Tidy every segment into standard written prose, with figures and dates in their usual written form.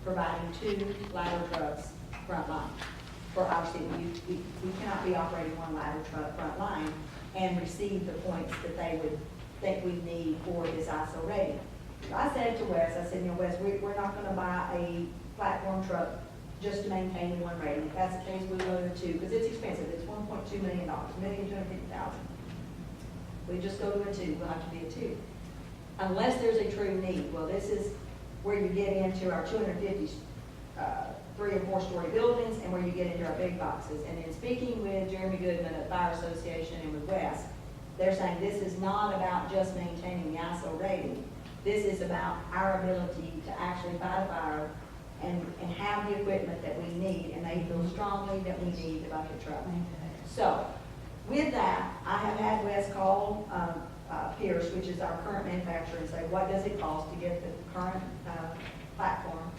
providing 2 ladder trucks frontline for our city. We cannot be operating 1 ladder truck frontline and receive the points that they would think we need for this ISO rating. So I said to Wes, I said, Wes, we're not going to buy a platform truck just to maintain the 1 rating. If that's the case, we will go to 2 because it's expensive. It's $1.2 million, $1,250,000. We just go to a 2. We'll have to be a 2. Unless there's a true need. Well, this is where you get into our 250 3- or 4-story buildings and where you get into our big boxes. And in speaking with Jeremy Goodman at Fire Association and with Wes, they're saying this is not about just maintaining the ISO rating. This is about our ability to actually fight a fire and have the equipment that we need, and they feel strongly that we need the bucket truck. So, with that, I have had Wes call Pierce, which is our current manufacturer, and say, what does it cost to get the current platform?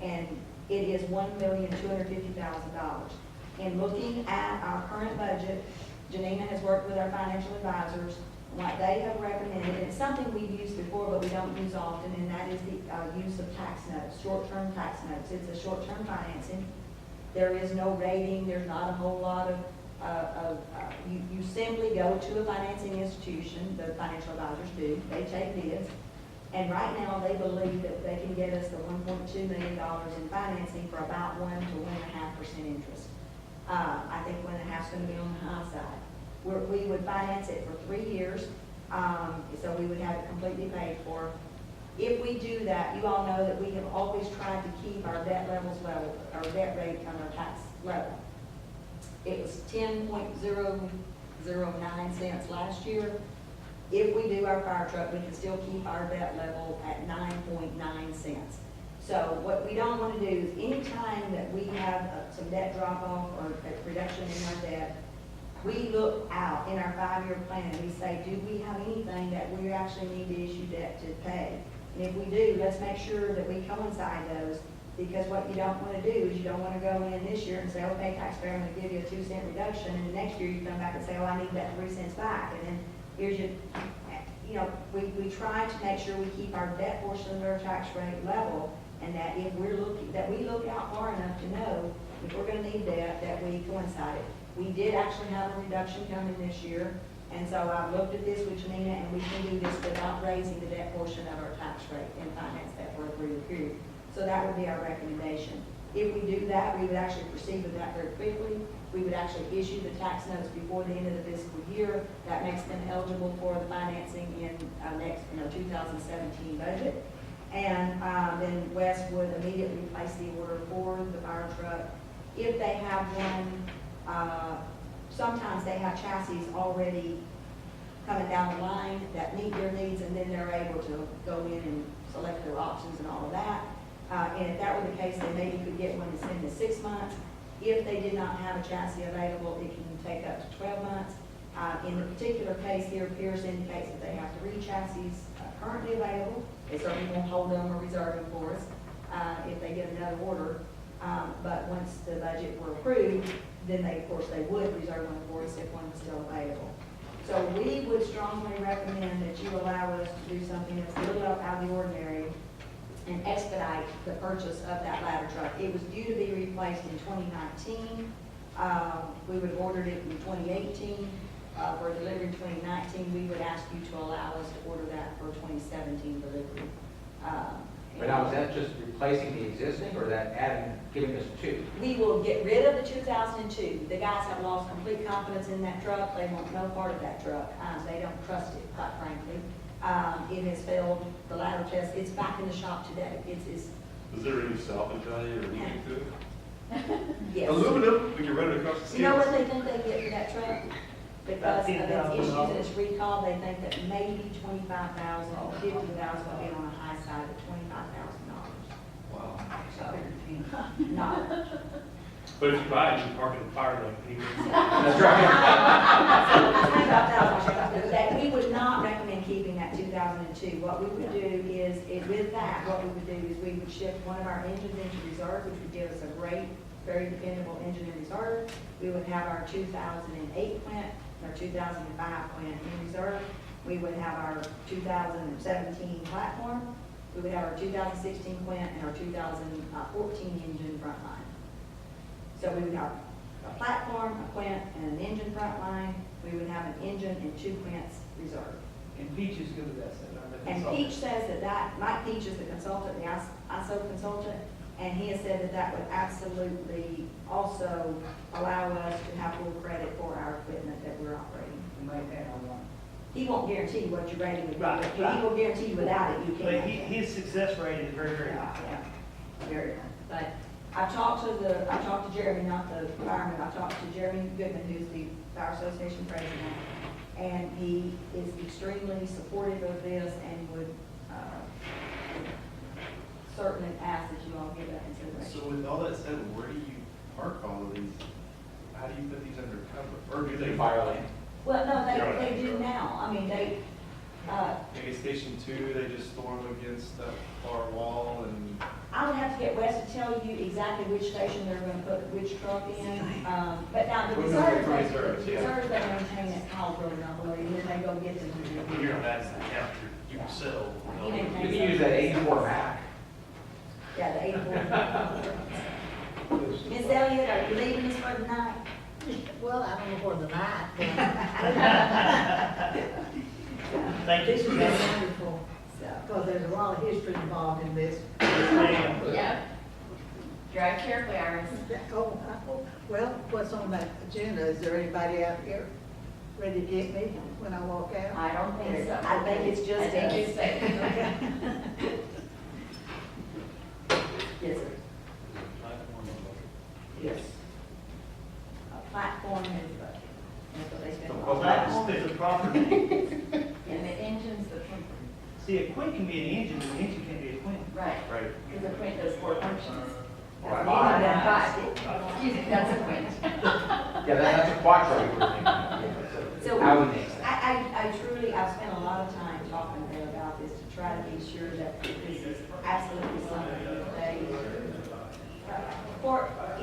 And it is $1,250,000. In looking at our current budget, Janina has worked with our financial advisors. What they have recommended, and it's something we've used before but we don't use often, and that is the use of tax notes, short-term tax notes. It's a short-term financing. There is no rating. There's not a whole lot of you simply go to a financing institution, the financial advisors do, they take bids, and right now they believe that they can get us the $1.2 million in financing for about 1 to 1.5% interest. I think 1.5 is going to be on the high side. We would finance it for 3 years, so we would have it completely paid for. If we do that, you all know that we have always tried to keep our debt levels level, our debt rate on our tax level. It was 10.009 cents last year. If we do our fire truck, we can still keep our debt level at 9.9 cents. So what we don't want to do is any time that we have some debt drop off or a reduction in our debt, we look out in our 5-year plan and we say, do we have anything that we actually need to issue debt to pay? And if we do, let's make sure that we coincide those, because what you don't want to do is you don't want to go in this year and say, okay, taxpayer, I'm going to give you a 2-cent reduction, and the next year you come back and say, oh, I need that 3 cents back. And then here's your, we try to make sure we keep our debt portion of our tax rate level, and that if we're looking, that we look out far enough to know if we're going to need debt, that we coincide it. We did actually have a reduction coming this year, and so I've looked at this with Janina, and we can do this without raising the debt portion of our tax rate and finance that for a 3-year period. So that would be our recommendation. If we do that, we would actually proceed with that very quickly. We would actually issue the tax notes before the end of the fiscal year. That makes them eligible for the financing in next 2017 budget. And then Wes would immediately place the order for the fire truck. If they have one, sometimes they have chassis already coming down the line that meet their needs, and then they're able to go in and select their options and all of that. And if that were the case, they maybe could get one that's in the 6 months. If they did not have a chassis available, it can take up to 12 months. In the particular case here, Pierce indicates that they have 3 chassis currently available. They certainly won't hold them or reserve them for us if they get another order. But once the budget were approved, then of course they would reserve one for us if one was still available. So we would strongly recommend that you allow us to do something that's a little out of the ordinary and expedite the purchase of that ladder truck. It was due to be replaced in 2019. We would have ordered it in 2018. For delivery in 2019, we would ask you to allow us to order that for 2017 delivery. But now, is that just replacing the existing, or that giving us 2? We will get rid of the 2002. The guys have lost complete confidence in that truck. They want no part of that truck. They don't trust it, quite frankly. It has failed the ladder test. It's back in the shop today. Is there any salvage value or anything to it? Yes. Aluminum, we can run it across the You know what stairs. they think they get for that truck? Because of its issues and its recall, they think that maybe $25,000 or $50,000 will be on the high side of $25,000. Wow. So, not. But if you buy it, you park it in fire lane, people. That's right. That we would not recommend keeping that 2002. What we would do is, with that, what we would do is we would shift one of our engines into reserve, which would give us a great, very dependable engine in reserve. We would have our 2008 plant, our 2005 plant in reserve. We would have our 2017 platform, We would have our 2016 Quint and our 2014 engine front line. So we would have a platform, a Quint, and an engine front line. We would have an engine and 2 Quints reserve. And Peach is good with that, so I'm the And consultant. Peach says that Mike Peach is the consultant, the ISO consultant, and he has said that that would absolutely also allow us to have full credit for our equipment that we're operating. We might add on one. He won't guarantee you what your rating would be, Right, but right. he will guarantee you without it, you But can't. his success rate is very, very Yeah, high. yeah, very good. But I talked to Jeremy, not the fireman, I talked to Jeremy Goodman, who's the Fire Association president, and he is extremely supportive of this and would certainly ask that you all give that consideration. So with all that said, where do you park all of these? How do you put these under cover? Or do they Fire lane. Well, no, Yeah. they do now. I mean, they, Maybe Station 2, they just store them against that far wall and. I would have to get Wes to tell you exactly which station they're gonna put which truck in. But now, the Well, no, reserves, for reserves, the yeah. reserves they maintain at Caldwell, I believe, and then they go get them. You're on that account, you can sell. He maintains You can use that 84 Mac. Yeah, the 84. Miss Elliott, are you leaving us for the night? Well, I don't know for the night, but Thank you. this has been wonderful, So, because there's a lot of history involved in this. Ma'am. Yeah. Drive carefully, Iris. Well, what's on that agenda, is there anybody out here ready to get me when I walk out? I don't think so. I think it's just I think us. it's safe. yes, sir. Yes. A platform is, that's what they spend. So, Well, that is the property. And the engine's the twin. See, a Quint can be an engine, but an engine can't be a Quint. Right. Right. Because the Quint does 4 functions. Right. Five. Excuse me, that's a Quint. Yeah, that's a quattro you were thinking. So I would think so. I truly, I've spent a lot of time talking to them about this to try to be sure that this is absolutely something that they,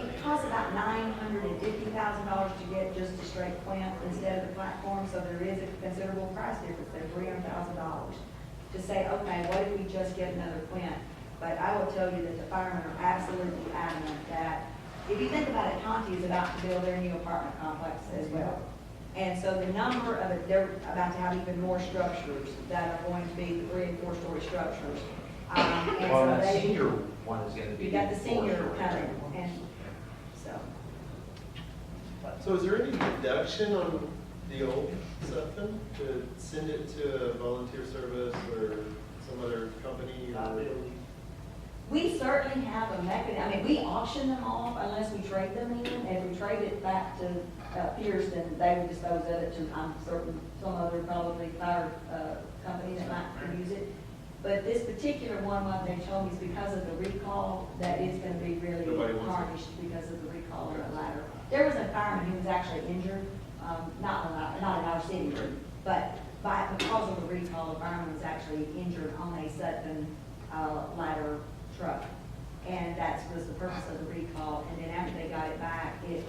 it costs about $950,000 to get just a straight Quint instead of the platform, so there is a considerable price difference there, $300,000. To say, okay, what if we just get another Quint? But I will tell you that the firemen are absolutely adamant that, if you think about it, Conti is about to build their new apartment complex as well. And so the number of it, they're about to have even more structures that are going to be 3- and 4-story structures. And Well, so that they, senior one is gonna be. you got the senior 4-story. coming, and so. So is there any deduction on the old stuff then, to send it to a volunteer service or some other company? or- Liability. We certainly have a mechanism, I mean, we auction them off unless we trade them in, and if we trade it back to Pierce, then they would dispose of it to, I'm certain, some other probably fire company that might use it. But this particular one, what they told me is because of the recall, that is gonna be really Nobody wants it. tarnished because of the recall of the ladder. There was a fireman who was actually injured, not in our city, but because of the recall, the fireman was actually injured on a Sutton ladder truck. And that was the purpose of the recall. And then after they got it back, I can't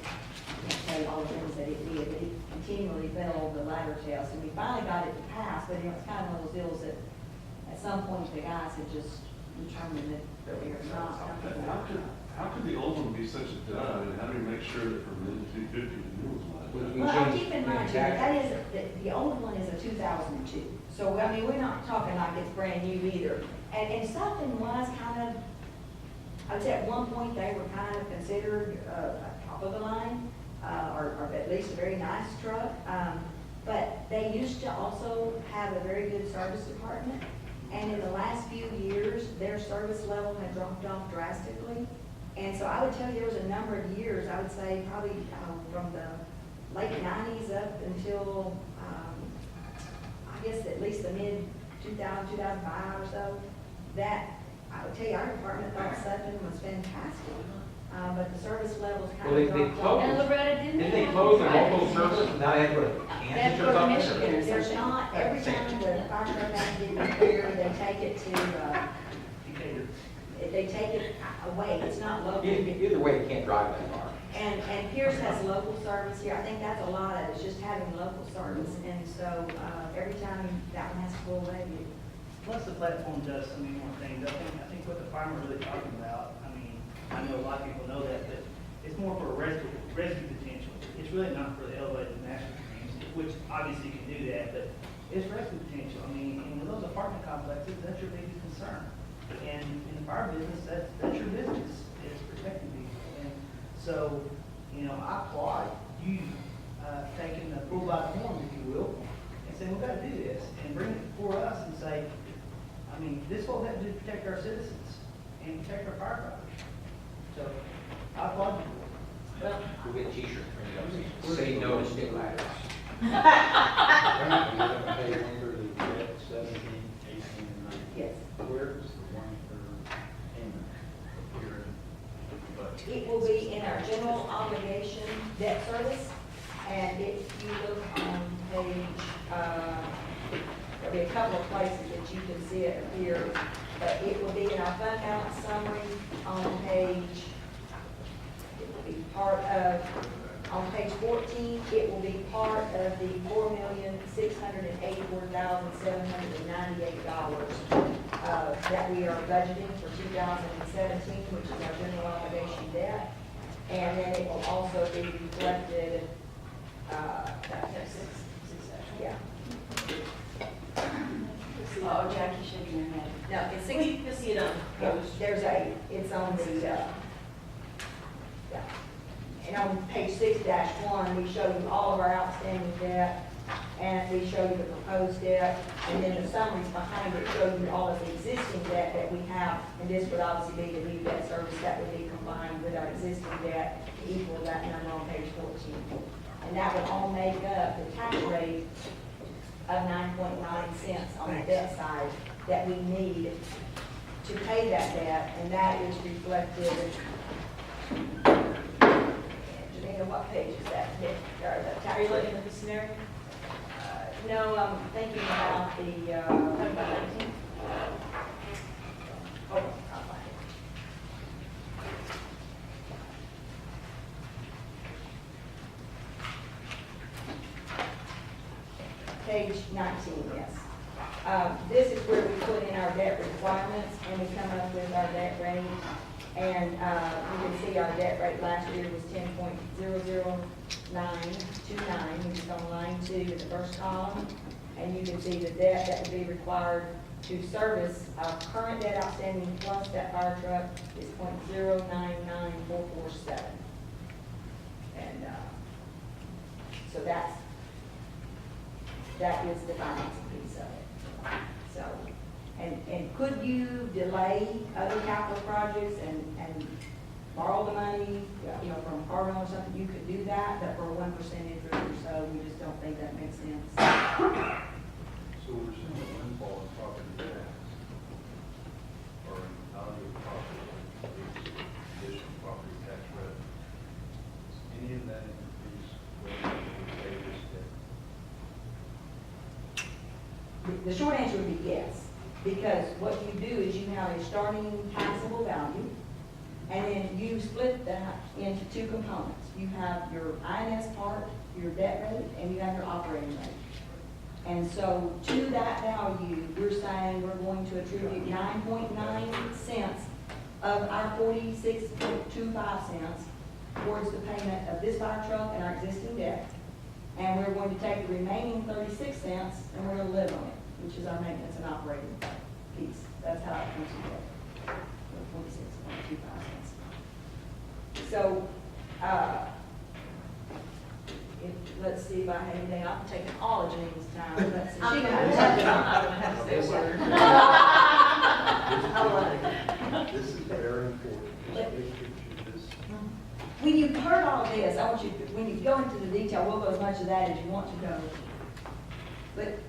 tell you all the things that it did, but it continually failed the ladder test. And we finally got it to pass, but it was kind of one of those deals that at some point the guys had just determined that they were not. How could the old one be such a dud? I mean, how do we make sure that from the 250 the new one's not? We Well, changed keep in mind, too, that is, the old one is a 2002. So, I mean, we're not talking like it's brand new either. And something was kind of, I'd say at one point, they were kind of considered top of the line, or at least a very nice truck. But they used to also have a very good service department. And in the last few years, their service level had dropped off drastically. And so I would tell you, there was a number of years, I would say probably from the late 90s up until, I guess at least the mid 2005 or so, that, I would tell you, our department thought Sutton was fantastic. But the service levels Well, Oh, they kind of dropped closed. off. And Loretta, didn't Didn't they? they have close the private local station? service, and now they have to go to They have Kansas to or go to something? Michigan or There's something. not, every time the fire truck has to get repaired, they take it to, Decatur. they take it away, it's not local. Either way, you can't drive that car. And Pierce has local service here, I think that's a lot of it, is just having local service, and so, every time that one has to go away, plus the platform does so many more things. I think what the farmer really talking about, I mean, I know a lot of people know that, but it's more for rescue potential. It's really not for the elevated master streams, which obviously can do that, but it's rescue potential. I mean, and with those apartment complexes, that's your biggest concern. And in the fire business, that's your business, is protecting people. And so, you know, I applaud you taking the bull by the horns, if you will, and saying, we've got to do this, and bring it before us and say, I mean, this is what we have to do to protect our citizens and protect our firefighters. So, I applaud you. Well, We'll get a t-shirt from you. Say no to stick ladders. Currently, we have a pay number to get 17, 18, and 19. yes. Where is the one for payment here in the budget? It will be in our general obligation debt service, and if you look on page, there'll be a couple of places that you can see it appear, but it will be in our fund balance summary on page, it will be part of, on page 14, it will be part of the $4,684,798 that we are budgeting for 2017, which is our general obligation debt. And then it will also be reflected, yeah. Oh, Jackie shaking her head. No, it's six. You see it on Yeah, there's a, it's on the, yeah. And on page 6-1, we show you all of our outstanding debt, and we show you the proposed debt, and then the summaries behind it show you all of the existing debt that we have, and this would obviously be the new debt service that would be combined with our existing debt to equal that number on page 14. And that would all make up the tax rate of 9.9 cents on the debt side that we need to pay that debt, and that is reflected. Janina, what page is that? Or the tax Are you rate? looking at the scenario? No, I'm thinking about the, Talking about 19? oh, I'll find it. Page 19, yes. This is where we put in our debt requirements, and we come up with our debt rate. And you can see our debt rate last year was 10.00929, which is on line 2 in the first column. And you can see the debt that would be required to service our current debt outstanding plus that fire truck is 0.099447. And so that is the financing piece of it. So, and could you delay other capital projects and borrow the money, you know, from Carbon or something? You could do that, but for 1% interest or so, we just don't think that makes sense. So we're seeing a windfall in property tax, or in value of property, additional property tax revenue. Is any of that increase going to pay this debt? The short answer would be yes, because what you do is you have a starting taxable value, and then you split that into two components. You have your INS part, your debt rate, and you have your operating rate. And so to that value, we're saying we're going to attribute 9.9 cents of our 46.25 cents towards the payment of this fire truck and our existing debt. And we're going to take the remaining 36 cents and we're going to live on it, which is our maintenance and operating piece. That's how it comes together, 46.25 cents. So, let's see if I have anything. I'm taking all of Janina's time. Let's see. I'm She gonna got have to say a word. I love it. This is very important. This big picture, this. When you've heard all of this, I want you, when you go into the detail, we'll go as much of that as you want to go. But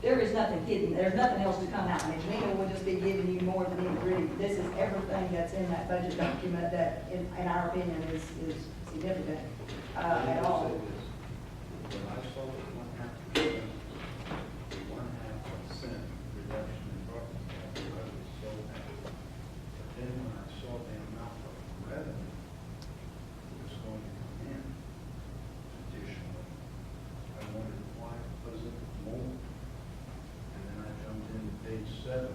there is nothing hidden. There's nothing else to come out. I mean, Janina will just be giving you more than you read. This is everything that's in that budget document that, in our opinion, is significant at all. When I saw the 0.5%, the 0.5% reduction in property tax, I was so happy. But then when I saw the amount of revenue that was going to come in additionally, I wondered why wasn't more? And then I jumped into page 7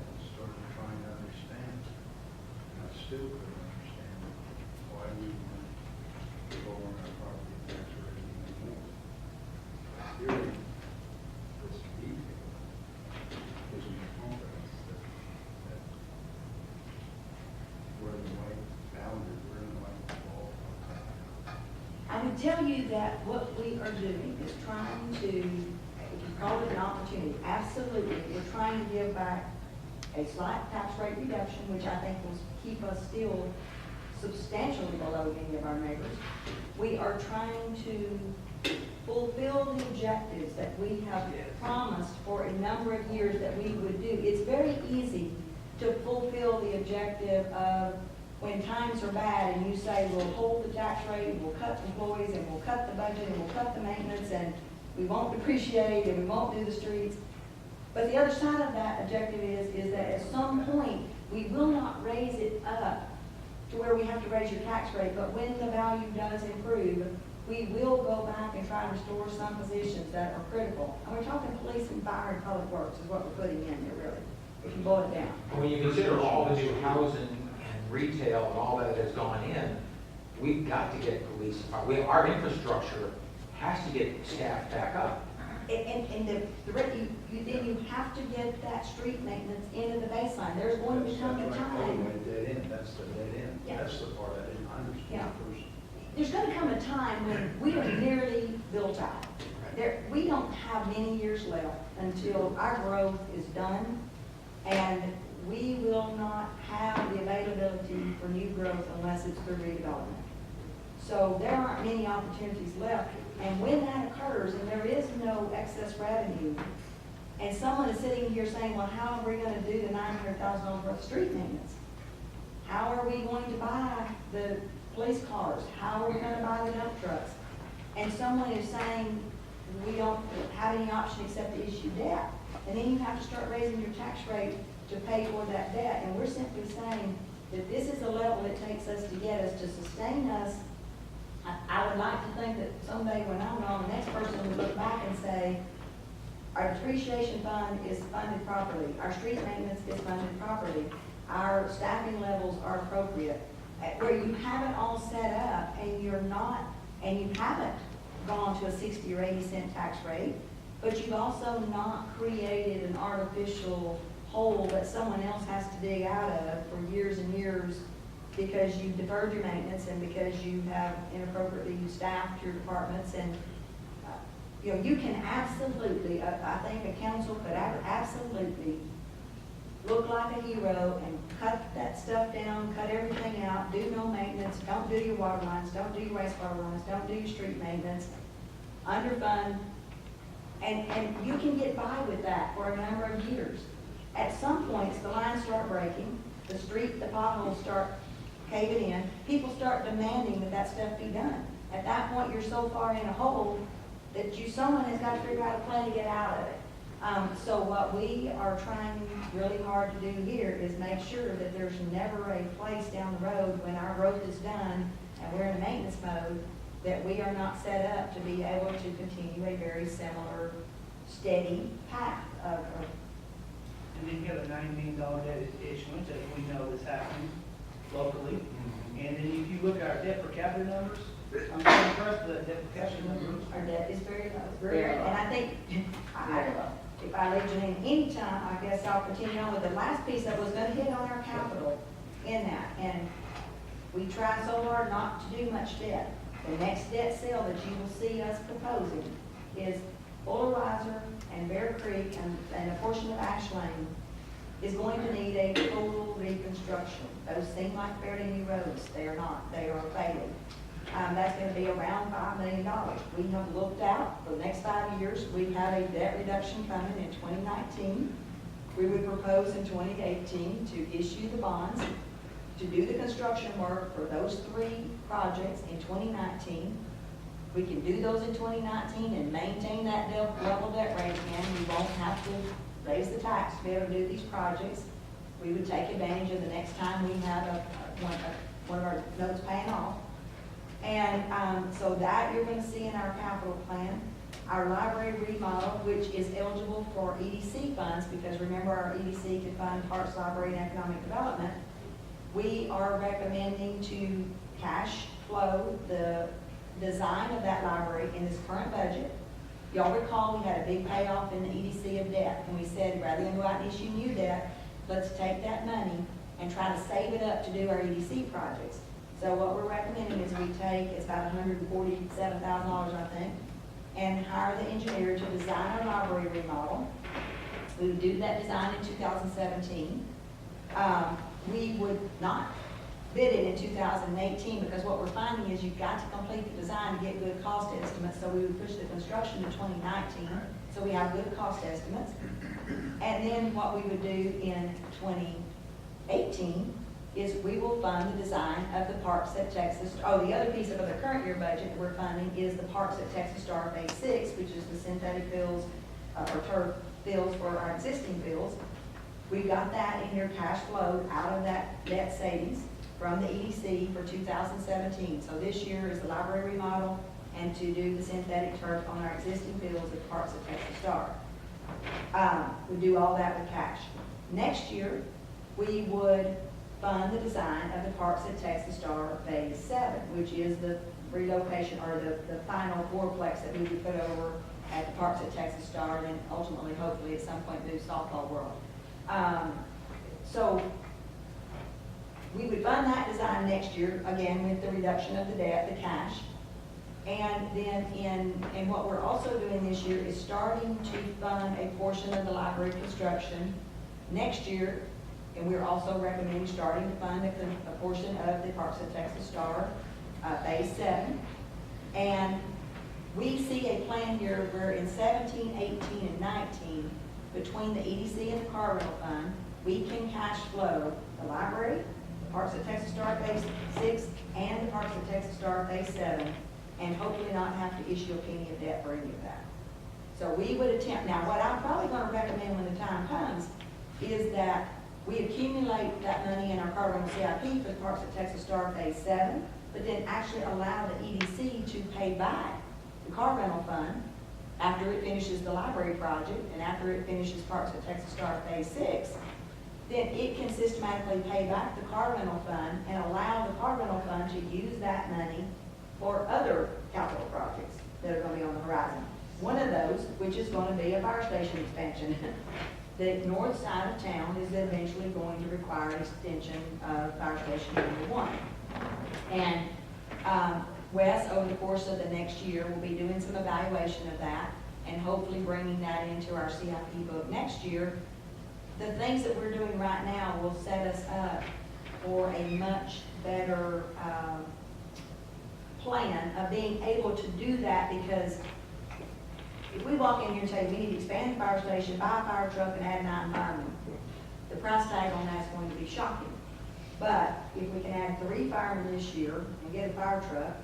would tell you that what we are doing is trying to, if you call it an opportunity, absolutely, we're trying to give back a slight tax rate reduction, which I think will keep us still substantially below any of our neighbors. We are trying to fulfill the objectives that we have promised for a number of years that we would do. It's very easy to fulfill the objective of when times are bad and you say, we'll hold the tax rate, and we'll cut employees, and we'll cut the budget, and we'll cut the maintenance, and we won't depreciate, and we won't do the streets. But the other side of that objective is that at some point, we will not raise it up to where we have to raise your tax rate, but when the value does improve, we will go back and try to restore some positions that are critical. And we're talking police and fire and public works is what we're putting in there, really, if you boil it down. When you consider all the new housing and retail and all that has gone in, we've got to get police, our infrastructure has to get staffed back up. And then you have to get that street maintenance into the baseline. There's going to come a time. Dead end, that's the dead end. Yeah. That's the part I didn't Yeah. understand first. There's going to come a time when we are nearly built out. We don't have many years left until our growth is done, and we will not have the availability for new growth unless it's through redevelopment. So there aren't many opportunities left, and when that occurs and there is no excess revenue, and someone is sitting here saying, well, how are we going to do the $900,000 worth of street maintenance? How are we going to buy the police cars? How are we going to buy the dump trucks? And someone is saying, we don't have any option except to issue debt. And then you have to start raising your tax rate to pay for that debt. And we're simply saying that this is the level it takes us to get us to sustain us. I would like to think that someday when I'm gone, the next person will look back and say, our depreciation fund is funded properly. Our street maintenance is funded properly. Our staffing levels are appropriate. Where you have it all set up and you haven't gone to a 60 or 80 cent tax rate, but you've also not created an artificial hole that someone else has to dig out of for years and years because you deferred your maintenance and because you have inappropriately staffed your departments. And you can absolutely, I think a council could absolutely look like a hero and cut that stuff down, cut everything out, do no maintenance, don't do your water lines, don't do your wastewater lines, don't do your street maintenance, underfund, and you can get by with that for a number of years. At some points, the lines start breaking, the potholes start caving in, people start demanding that that stuff be done. At that point, you're so far in a hole that someone has got to figure out a plan to get out of it. So what we are trying really hard to do here is make sure that there's never a place down the road when our growth is done and we're in maintenance mode that we are not set up to be able to continue a very similar, steady path of And then you have a $9 million debt issuance that we know is happening locally. And then if you look at our debt per capita numbers, I'm very impressed with that debt per capita numbers. our debt is very low. And I think, if I leave Janine any time, I guess I'll continue on with the last piece that was gonna hit on our capital in that. And we tried so hard not to do much debt. The next debt sale that you will see us proposing is Bullerizer and Bear Creek and a portion of Ash Lane is going to need a total reconstruction. Those seem like fairly new roads. They are not. They are failing. That's going to be around $5 million. We have looked out for the next 5 years. We have a debt reduction coming in 2019. We would propose in 2018 to issue the bonds, to do the construction work for those 3 projects in 2019. We can do those in 2019 and maintain that level debt rate again. We won't have to raise the tax to be able to do these projects. We would take advantage of the next time we have one of our notes paying off. And so that you're going to see in our capital plan. Our library remodel, which is eligible for EDC funds, because remember our EDC can fund Parks, Library, and Economic Development. We are recommending to cash flow the design of that library in this current budget. Y'all recall we had a big payoff in the EDC of debt, and we said rather than go out and issue new debt, let's take that money and try to save it up to do our EDC projects. So what we're recommending is we take, it's about $147,000, I think, and hire the engineer to design our library remodel. We would do that design in 2017. We would not bid it in 2018 because what we're finding is you've got to complete the design to get good cost estimates. So we would push the construction to 2019, so we have good cost estimates. And then what we would do in 2018 is we will fund the design of the Parks at Texas. Oh, the other piece of the current year budget that we're funding is the Parks at Texas Star Phase 6, which is the synthetic fields or turf fields for our existing fields. We got that in your cash flow out of that debt savings from the EDC for 2017. So this year is the library remodel and to do the synthetic turf on our existing fields at Parks at Texas Star. We do all that with cash. Next year, we would fund the design of the Parks at Texas Star Phase 7, which is the relocation or the final fourplex that we would put over at the Parks at Texas Star and then ultimately, hopefully, at some point do Softball World. So we would fund that design next year, again, with the reduction of the debt, the cash. And then and what we're also doing this year is starting to fund a portion of the library construction next year. And we're also recommending starting to fund a portion of the Parks at Texas Star Phase 7. And we see a plan here where in 17, 18, and 19, between the EDC and the car rental fund, we can cash flow the library, the Parks at Texas Star Phase 6, and the Parks at Texas Star Phase 7, and hopefully not have to issue a penny of debt for any of that. So we would attempt, now what I'm probably going to recommend when the time comes is that we accumulate that money in our car rental CIP for the Parks at Texas Star Phase 7, but then actually allow the EDC to pay back the car rental fund after it finishes the library project and after it finishes Parks at Texas Star Phase 6. Then it can systematically pay back the car rental fund and allow the car rental fund to use that money for other capital projects that are going to be on the horizon. One of those, which is going to be a fire station expansion. The north side of town is eventually going to require an extension of fire station number 1. And Wes, over the course of the next year, will be doing some evaluation of that and hopefully bringing that into our CIP book next year. The things that we're doing right now will set us up for a much better plan of being able to do that, because if we walk in here and say we need to expand the fire station, buy a fire truck, and add 9 firemen, the price tag on that's going to be shocking. But if we can add 3 firemen this year and get a fire truck,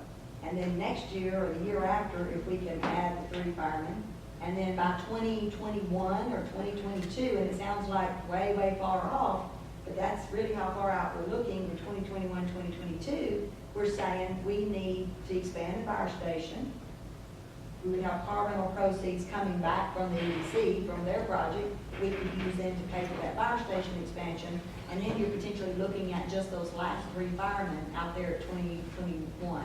and then next year or the year after, if we can add the 3 firemen, and then by 2021 or 2022, and it sounds like way, way far off, but that's really how far out we're looking in 2021, 2022, we're saying we need to expand the fire station. We would have car rental proceeds coming back from the EDC, from their project. We could use them to pay for that fire station expansion. And then you're potentially looking at just those last 3 firemen out there at 2021,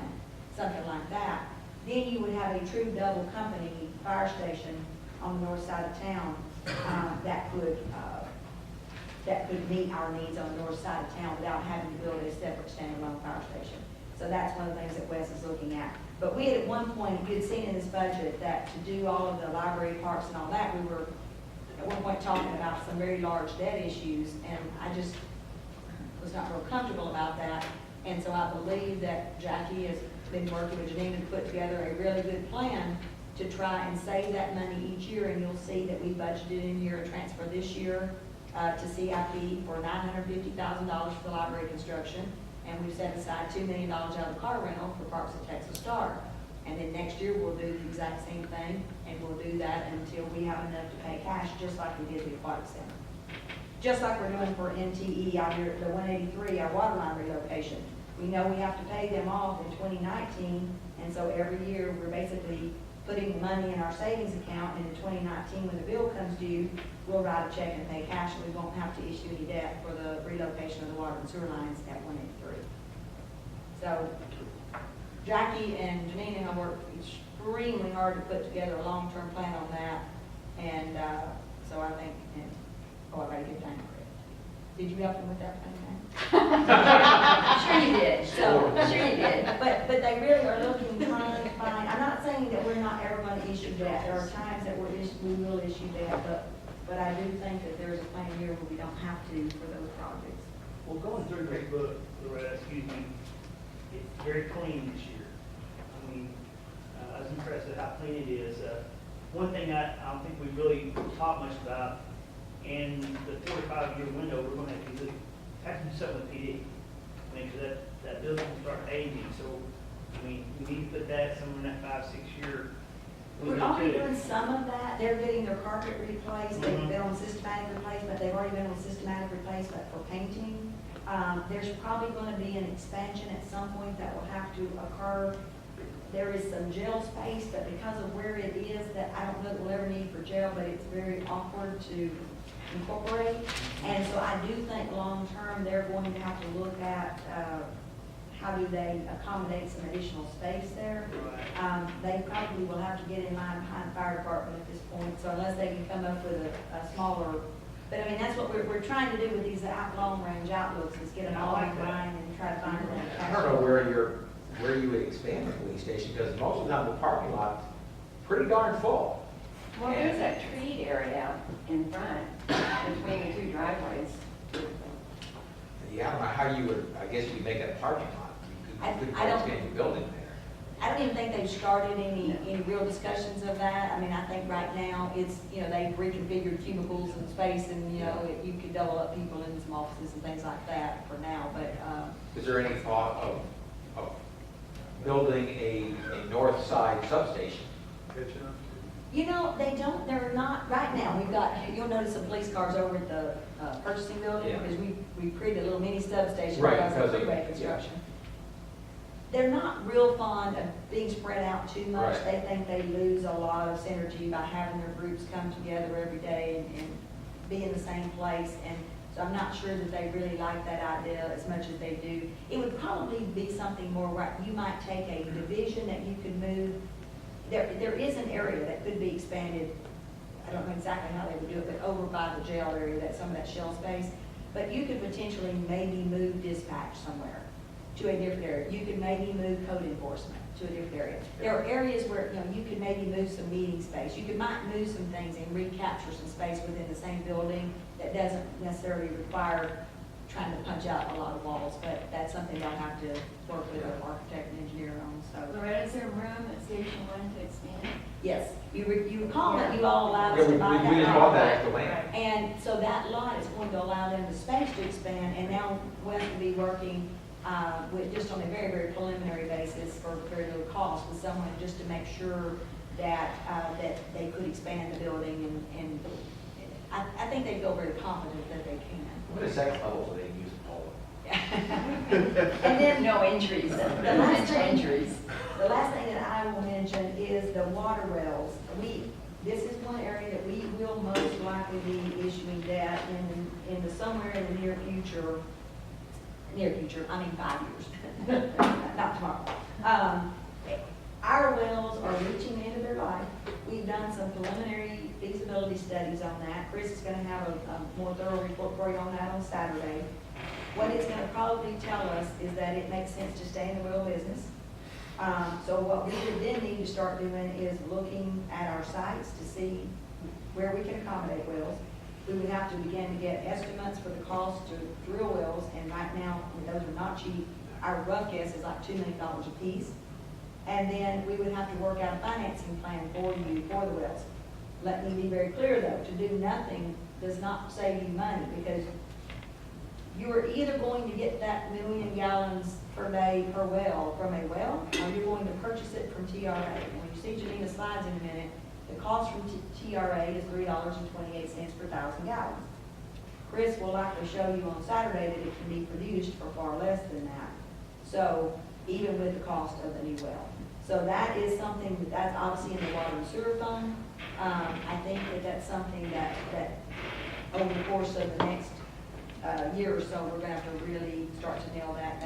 something like that. Then you would have a true double company fire station on the north side of town that could meet our needs on the north side of town without having to build a separate standalone fire station. So that's one of the things that Wes is looking at. But we had at one point, you had seen in this budget that to do all of the library parks and all that, we were at one point talking about some very large debt issues, and I just was not real comfortable about that. And so I believe that Jackie has been working with Janina to put together a really good plan to try and save that money each year, and you'll see that we budgeted in here a transfer this year to CIP for $950,000 for the library construction. And we've set aside $2 million out of the car rental for Parks at Texas Star. And then next year, we'll do the exact same thing, and we'll do that until we have enough to pay cash, just like we did the Aquatic Center. Just like we're doing for NTE out here at the 183, our water line relocation. We know we have to pay them off in 2019, and so every year, we're basically putting money in our savings account, and in 2019, when the bill comes due, we'll write a check and pay cash, and we won't have to issue any debt for the relocation of the water and sewer lines at 183. So Jackie and Janina have worked extremely hard to put together a long-term plan on that, and so I think, I got to give time credit. Did you help them with that plan? Sure you did. So issue debt, there are times that we will issue debt, but I do think that there's a plan here where we don't have to for those projects. Well, going through this book, Loretta, excuse me, it's very clean this year. I mean, I was impressed at how clean it is. One thing I don't think we really talked much about, in the 4 to 5 year window, we're gonna have to do something with PD. I mean, 'cause that building will start aging, so, I mean, we need to put that somewhere in that 5, 6 year. We're window already too. doing some of that. They're getting their carpet replaced. They've been on systematic replacement. They've already been on systematic replacement for painting. There's probably going to be an expansion at some point that will have to occur. There is some jail space, but because of where it is, that I don't know that we'll ever need for jail, but it's very awkward to incorporate. And so I do think long-term, they're going to have to look at, how do they accommodate some additional space there? Right. They probably will have to get in line behind the fire department at this point, so unless they can come up with a smaller, but I mean, that's what we're trying to do with these long-range outlooks, is get them all in line and try to find I that. don't know where you would expand the police station, because most of the time the parking lot's pretty darn full. Well, there's that treed area out in front between the two driveways. Yeah, I don't know how you would, I guess you'd make it a parking lot. You couldn't I don't- expand your building there. I don't even think they've started any real discussions of that. I mean, I think right now, it's, they've reconfigured cubicles and space, and, you could double up people in some offices and things like that for now, but, Is there any thought of building a north side substation? they're not, right now, you'll notice some police cars over at the purchasing building, Yeah. because we created a little mini substation Right, because of because of- freeway construction. They're not real fond of being spread out too much. Right. They think they lose a lot of synergy by having their groups come together every day and be in the same place. And so I'm not sure that they really like that idea as much as they do. It would probably be something more where you might take a division that you could move. There is an area that could be expanded. I don't know exactly how they would do it, but over by the jail area, some of that shell space. But you could potentially maybe move dispatch somewhere to a different area. You could maybe move code enforcement to a different area. There are areas where, you could maybe move some meeting space. You might move some things and recapture some space within the same building that doesn't necessarily require trying to punch out a lot of walls, but that's something I'll have to work with our architect and engineer on, so. Loretta, is there room at Station 1 to expand? Yes, you recall that you all allowed Yeah, us we to buy that we just lot. bought that extra land. And so that lot is going to allow them the space to expand, and now Wes will be working with, just on a very, very preliminary basis for very little cost, with someone just to make sure that, that they could expand the building, and I think they feel very confident that they can. What is second level so they can use the pole? And then No injuries, the last thing, injuries. the last thing that I will mention is the water wells. This is one area that we will most likely be issuing debt in the somewhere in the near future, I mean 5 years, not tomorrow. Our wells are reaching the end of their life. We've done some preliminary feasibility studies on that. Chris is gonna have a more thorough report for you on that on Saturday. What it's gonna probably tell us is that it makes sense to stay in the well business. So what we would then need to start doing is looking at our sites to see where we can accommodate wells. We would have to begin to get estimates for the cost to drill wells, and right now, those are not cheap. Our rough guess is like $2 million a piece. And then we would have to work out a financing plan for you for the wells. Let me be very clear though, to do nothing does not save you money, because you are either going to get that 1 million gallons per day per well from a well, or you're going to purchase it from TRA. When you see Janina's slides in a minute, the cost from TRA is $3.28 per 1,000 gallons. Chris will likely show you on Saturday that it can be produced for far less than that. So even with the cost of the new well. So that is something that's obviously in the water and sewer fund. I think that's something that over the course of the next year or so, we're going to have to really start to nail that down.